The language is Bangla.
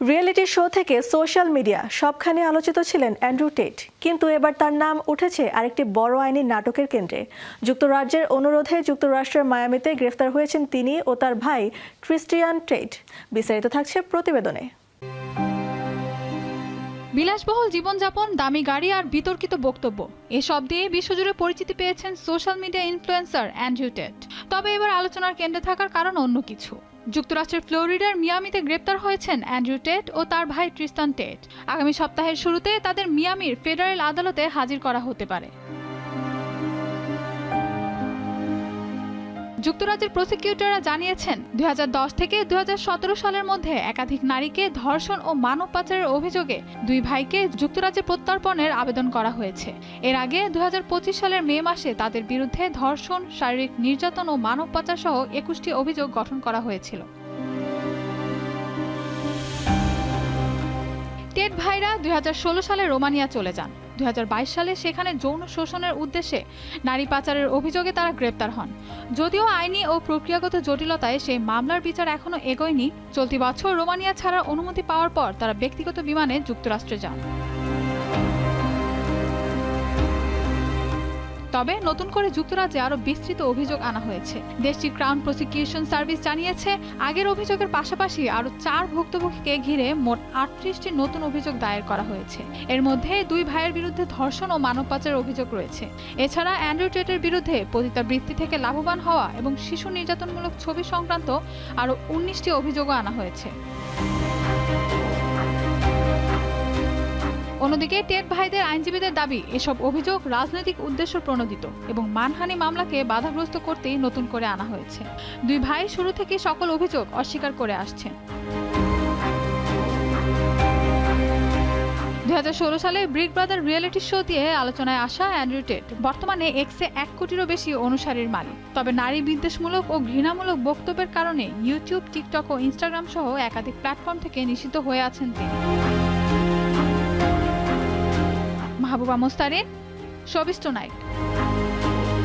রিয়েলিটি শো থেকে সোশ্যাল মিডিয়া সবখানে আলোচিত ছিলেন অ্যান্ড্রু টেট, কিন্তু এবার তার নাম উঠেছে আরেকটি বড় আইনি নাটকের কেন্দ্রে। যুক্তরাজ্যের অনুরোধে যুক্তরাষ্ট্রের মায়ামিতে গ্রেফতার হয়েছেন তিনি ও তার ভাই ক্রিস্টিয়ান টেট। বিস্তারিত থাকছে প্রতিবেদনে। বিলাসবহুল জীবনযাপন, দামি গাড়ি আর বিতর্কিত বক্তব্য এসব দিয়ে বিশ্বজুড়ে পরিচিতি পেয়েছেন social media influencer Andrew TET. তবে এবার আলোচনার কেন্দ্রে থাকার কারণ অন্য কিছু। যুক্তরাষ্ট্রের ফ্লোরিডার মিয়ামিতে গ্রেপ্তার হয়েছেন অ্যান্ড্রু টেট ও তার ভাই ট্রিস্টান টেট। আগামী সপ্তাহের শুরুতে তাদের মিয়ামির ফেডারেল আদালতে হাজির করা হতে পারে। যুক্তরাজ্যের প্রসিকিউটররা জানিয়েছেন 2010 থেকে 2017 সালের মধ্যে একাধিক নারীকে ধর্ষণ ও মানব পাচারের অভিযোগে দুই ভাইকে যুক্তরাজ্যে প্রত্যর্পণের আবেদন করা হয়েছে। এর আগে 2025 সালের মে মাসে তাদের বিরুদ্ধে ধর্ষণ, শারীরিক নির্যাতন ও মানব পাচার সহ 21টি অভিযোগ গঠন করা হয়েছিল। টেট ভাইরা 2016 সালে রোমানিয়া চলে যান। 2022 সালে সেখানে যৌন শোষণের উদ্দেশ্যে নারী পাচারের অভিযোগে তারা গ্রেপ্তার হন। যদিও আইনি ও প্রক্রিয়াগত জটিলতায় সেই মামলার বিচার এখনো এগোয়নি, চলতি বছর রোমানিয়া ছাড়ার অনুমতি পাওয়ার পর তারা ব্যক্তিগত বিমানে যুক্তরাষ্ট্রে যান। তবে নতুন করে যুক্তরাজ্যে আরও বিস্তৃত অভিযোগ আনা হয়েছে। দেশটির ক্রাউন প্রসিকিউশন সার্ভিস জানিয়েছে, আগের অভিযোগের পাশাপাশি আরও 4 ভুক্তভোগীকে ঘিরে মোট 38টি নতুন অভিযোগ দায়ের করা হয়েছে। এর মধ্যে দুই ভাইয়ের বিরুদ্ধে ধর্ষণ ও মানব পাচারের অভিযোগ রয়েছে। এছাড়া অ্যান্ড্রু টেটের বিরুদ্ধে পতিতাবৃত্তি থেকে লাভবান হওয়া এবং শিশু নির্যাতনমূলক ছবি সংক্রান্ত আরও 19টি অভিযোগও আনা হয়েছে। অন্যদিকে টেট ভাইদের আইনজীবীদের দাবি, এসব অভিযোগ রাজনৈতিক উদ্দেশ্য প্রণোদিত এবং মানহানি মামলাকে বাধাগ্রস্ত করতেই নতুন করে আনা হয়েছে। দুই ভাই শুরু থেকে সকল অভিযোগ অস্বীকার করে আসছেন। 2016 সালে বিগ ব্রাদার রিয়েলিটি শো দিয়ে আলোচনায় আসা অ্যান্ড্রু টেট বর্তমানে এক্সে 1 কোটিরও বেশি অনুসারীর মালিক। তবে নারী বিদ্বেষমূলক ও ঘৃণামূলক বক্তব্যের কারণে ইউটিউব, টিকটক ও ইনস্টাগ্রাম সহ একাধিক প্ল্যাটফর্ম থেকে নিষিদ্ধ হয়ে আছেন তিনি। Mahbuba Mostarin, showbiz tonight.